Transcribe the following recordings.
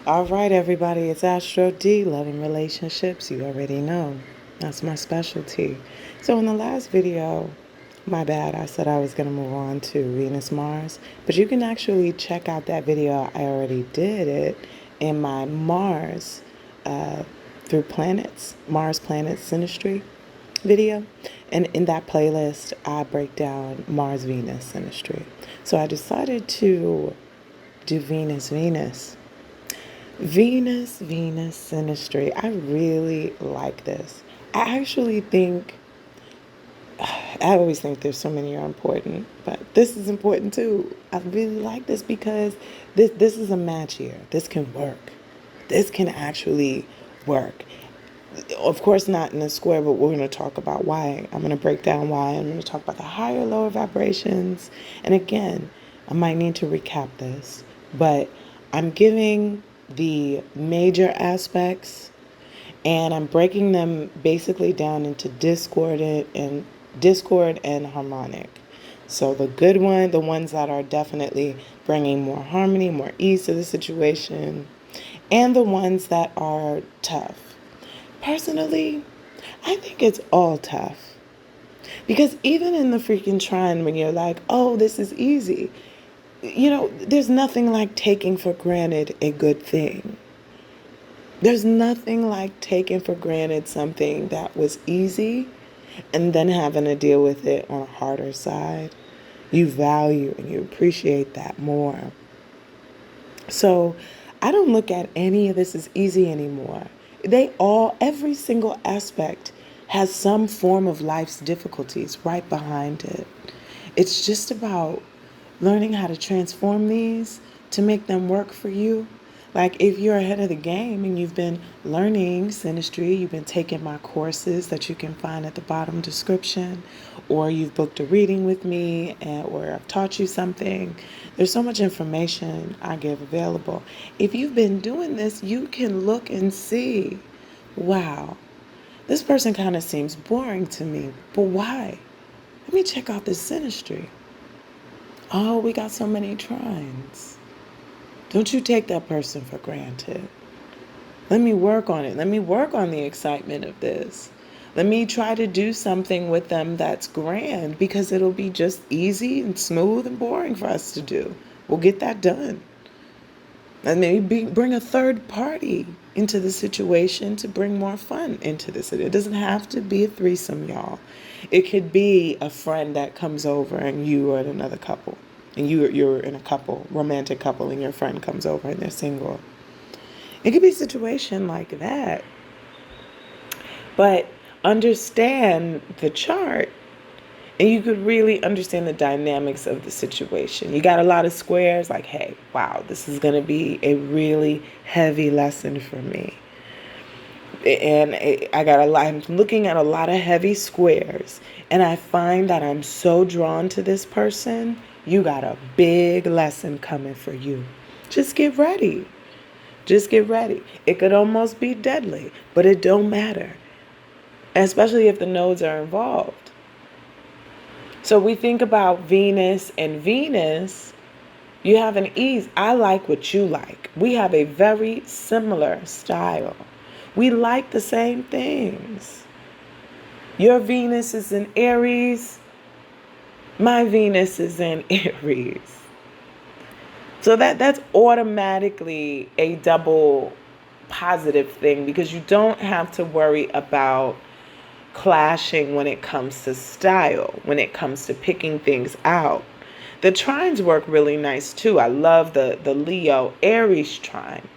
All right, everybody, it's Astro D, loving relationships. You already know. That's my specialty. So in the last video, my bad, I said I was going to move on to Venus, Mars. But you can actually check out that video. I already did it in my Mars through planets, Mars planets Synastry video. And in that playlist, I break down Mars, Venus Synastry. So I decided to do Venus, Venus. Venus, Venus Synastry. I really like this. I actually think, I always think there's so many are important, but this is important too. I really like this because this is a match here. This can work. This can actually work. Of course, not in a square, but we're going to talk about why. I'm going to break down why. I'm going to talk about the higher, lower vibrations. And again, I might need to recap this, but I'm giving the major aspects and I'm breaking them basically down into discord and harmonic. So the good one, the ones that are definitely bringing more harmony, more ease to the situation, and the ones that are tough. Personally, I think it's all tough. Because even in the freaking trine, when you're like, oh, this is easy, there's nothing like taking for granted a good thing. There's nothing like taking for granted something that was easy and then having to deal with it on a harder side. You value and you appreciate that more. So I don't look at any of this as easy anymore. Every single aspect has some form of life's difficulties right behind it. It's just about learning how to transform these to make them work for you. Like if you're ahead of the game and you've been learning Synastry, you've been taking my courses that you can find at the bottom description, or you've booked a reading with me or I've taught you something. There's so much information I give available. If you've been doing this, you can look and see, wow, this person kind of seems boring to me, but why? Let me check out this Synastry. Oh, we got so many trines. Don't you take that person for granted. Let me work on it. Let me work on the excitement of this. Let me try to do something with them that's grand because it'll be just easy and smooth and boring for us to do. We'll get that done. And maybe bring a third party into the situation to bring more fun into this. It doesn't have to be a threesome, y'all. It could be a friend that comes over and you are another couple. And you're in a couple, romantic couple, and your friend comes over and they're single. It could be a situation like that. But understand the chart and you could really understand the dynamics of the situation. You got a lot of squares, like, hey, wow, this is going to be a really heavy lesson for me. And I'm looking at a lot of heavy squares, and I find that I'm so drawn to this person. You got a big lesson coming for you. Just get ready. Just get ready. It could almost be deadly, but it don't matter, especially if the nodes are involved. So we think about Venus and Venus, you have an ease. I like what you like. We have a very similar style. We like the same things. Your Venus is in Aries. My Venus is in Aries. So that's automatically a double positive thing because you don't have to worry about clashing when it comes to style, when it comes to picking things out. The trines work really nice too. I love the Leo Aries trine.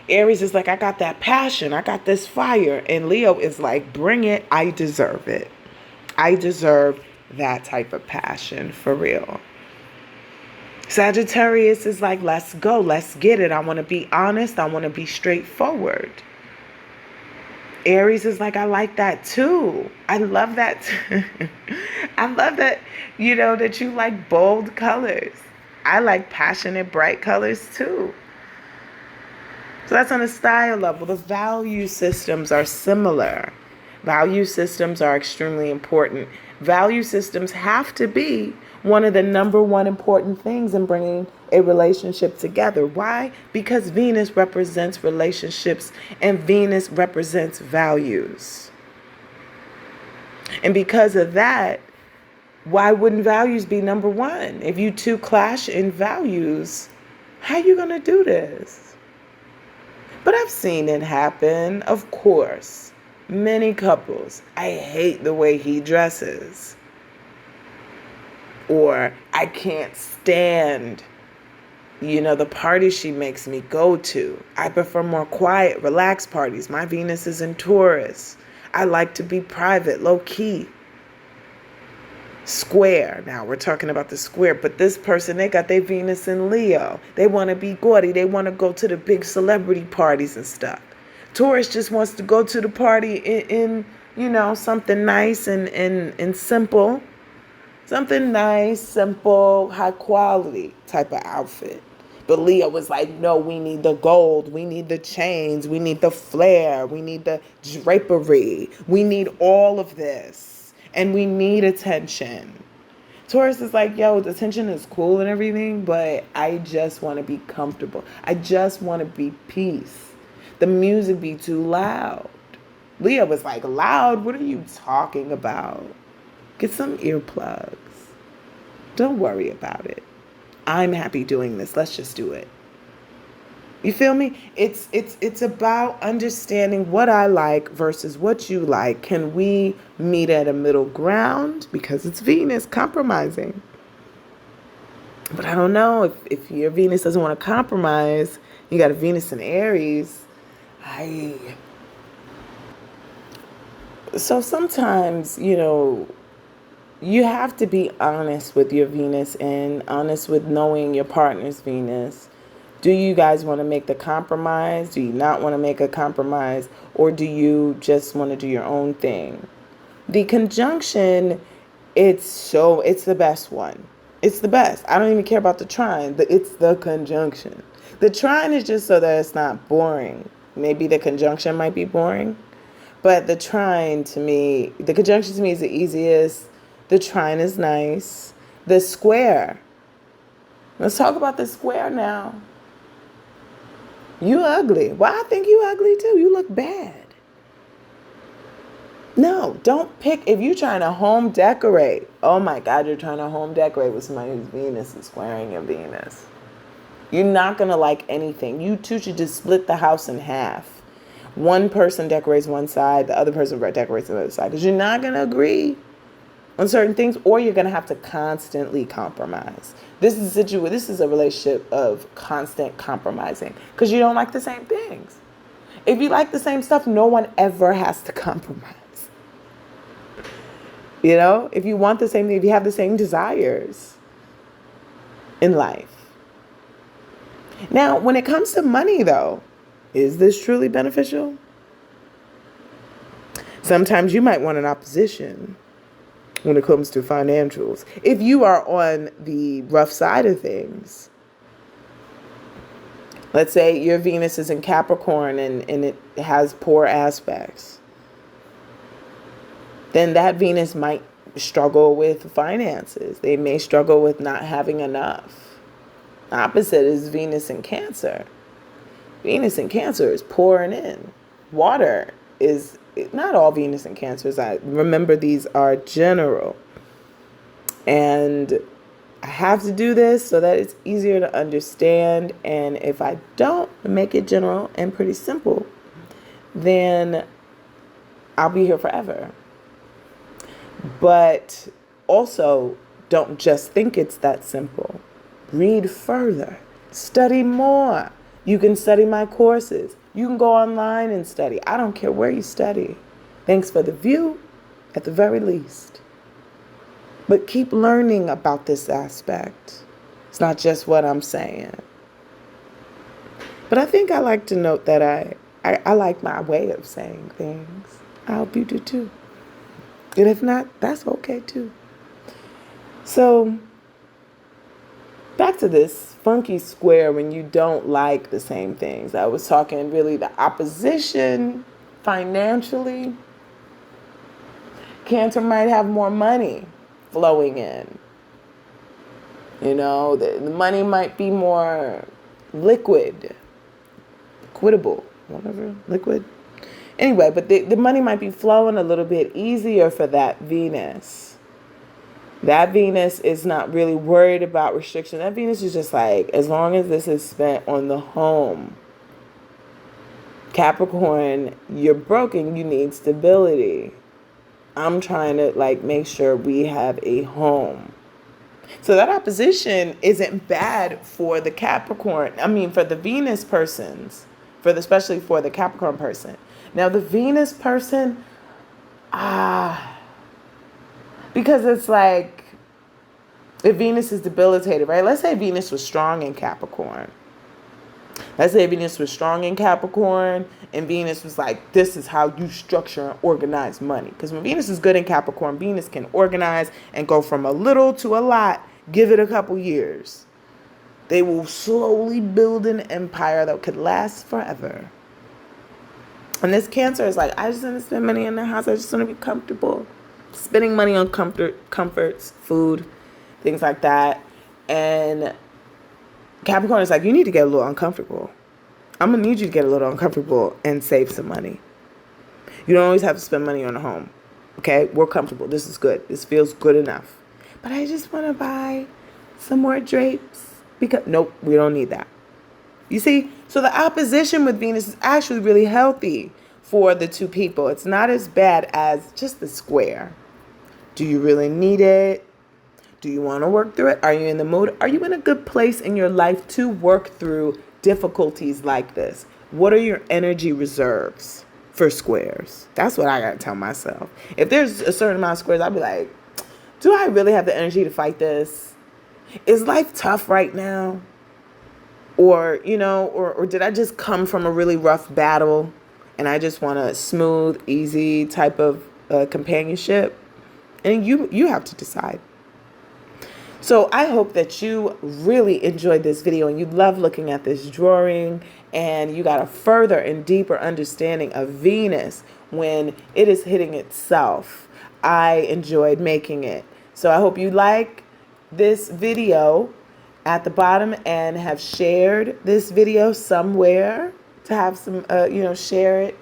Aries is like, I got that passion, I got this fire. And Leo is like, bring it, I deserve it. I deserve that type of passion for real. Sagittarius is like, let's go, let's get it. I want to be honest, I want to be straightforward. Aries is like, I like that too. I love that. I love that, that you like bold colors. I like passionate, bright colors too. So that's on a style level. The value systems are similar. Value systems are extremely important. Value systems have to be one of the number one important things in bringing a relationship together. Why? Because Venus represents relationships and Venus represents values. And because of that, why wouldn't values be number one? If you two clash in values, how are you going to do this? But I've seen it happen, of course. Many couples, I hate the way he dresses. Or I can't stand, the parties she makes me go to. I prefer more quiet, relaxed parties. My Venus is in Taurus. I like to be private, low key. Square. Now we're talking about the square, but this person, they got their Venus in Leo. They want to be gaudy. They want to go to the big celebrity parties and stuff. Taurus just wants to go to the party in something nice and simple. Something nice, simple, high quality type of outfit. But Leo was like, no, we need the gold. We need the chains. We need the flair. We need the drapery. We need all of this. And we need attention. Taurus is like, yo, the attention is cool and everything, but I just want to be comfortable. I just want to be peace. The music be too loud. Leo was like, loud? What are you talking about? Get some earplugs. Don't worry about it. I'm happy doing this. Let's just do it. You feel me? It's about understanding what I like versus what you like. Can we meet at a middle ground? Because it's Venus compromising. But I don't know if your Venus doesn't want to compromise. You got a Venus in Aries. So sometimes, you have to be honest with your Venus and honest with knowing your partner's Venus. Do you guys want to make the compromise? Do you not want to make a compromise? Or do you just want to do your own thing? The conjunction, it's the best one. It's the best. I don't even care about the trine. It's the conjunction. The trine is just so that it's not boring. Maybe the conjunction might be boring. But the conjunction to me is the easiest. The trine is nice. The square. Let's talk about the square now. You ugly. Well, I think you ugly too. You look bad. No, don't pick. If you're trying to home decorate, oh my God, you're trying to home decorate with somebody whose Venus is squaring your Venus. You're not going to like anything. You two should just split the house in half. One person decorates one side, the other person decorates the other side. Because you're not going to agree on certain things, or you're going to have to constantly compromise. This is a relationship of constant compromising because you don't like the same things. If you like the same stuff, no one ever has to compromise. If you want the same thing, if you have the same desires in life. Now, when it comes to money, though, is this truly beneficial? Sometimes you might want an opposition when it comes to financials. If you are on the rough side of things, let's say your Venus is in Capricorn and it has poor aspects, then that Venus might struggle with finances. They may struggle with not having enough. Opposite is Venus in Cancer. Venus in Cancer is pouring in. Water is, not all Venus in Cancer. Remember, these are general. And I have to do this so that it's easier to understand. And if I don't make it general and pretty simple, then I'll be here forever. But also, don't just think it's that simple. Read further. Study more. You can study my courses. You can go online and study. I don't care where you study. Thanks for the view, at the very least. But keep learning about this aspect. It's not just what I'm saying. But I think I like to note that I like my way of saying things. I hope you do too. And if not, that's okay too. So, back to this funky square when you don't like the same things. I was talking really the opposition financially. Cancer might have more money flowing in. You know, the money might be more liquidable, whatever, liquid. Anyway, but the money might be flowing a little bit easier for that Venus. That Venus is not really worried about restriction. That Venus is just like, as long as this is spent on the home. Capricorn, you're broken, you need stability. I'm trying to like make sure we have a home. So that opposition isn't bad for the Capricorn. I mean, for the Venus persons, especially for the Capricorn person. Now, the Venus person, because it's like, if Venus is debilitated, right? Let's say Venus was strong in Capricorn. Let's say Venus was strong in Capricorn, and Venus was like, this is how you structure and organize money. Because when Venus is good in Capricorn, Venus can organize and go from a little to a lot. Give it a couple years. They will slowly build an empire that could last forever. And this Cancer is like, I just want to spend money in the house. I just want to be comfortable. Spending money on comforts, food, things like that. And Capricorn is like, you need to get a little uncomfortable. I'm going to need you to get a little uncomfortable and save some money. You don't always have to spend money on a home. Okay? We're comfortable. This is good. This feels good enough. But I just want to buy some more drapes. Because nope, we don't need that. You see? So the opposition with Venus is actually really healthy for the two people. It's not as bad as just the square. Do you really need it? Do you want to work through it? Are you in the mood? Are you in a good place in your life to work through difficulties like this? What are your energy reserves for squares? That's what I got to tell myself. If there's a certain amount of squares, I'll be like, do I really have the energy to fight this? Is life tough right now? Or, you know, or did I just come from a really rough battle and I just want a smooth, easy type of companionship? And you have to decide. So I hope that you really enjoyed this video and you love looking at this drawing and you got a further and deeper understanding of Venus when it is hitting itself. I enjoyed making it. So I hope you like this video at the bottom and have shared this video somewhere to have some, share it,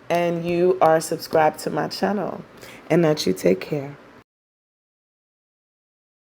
and you are subscribed to my channel, and that you take care.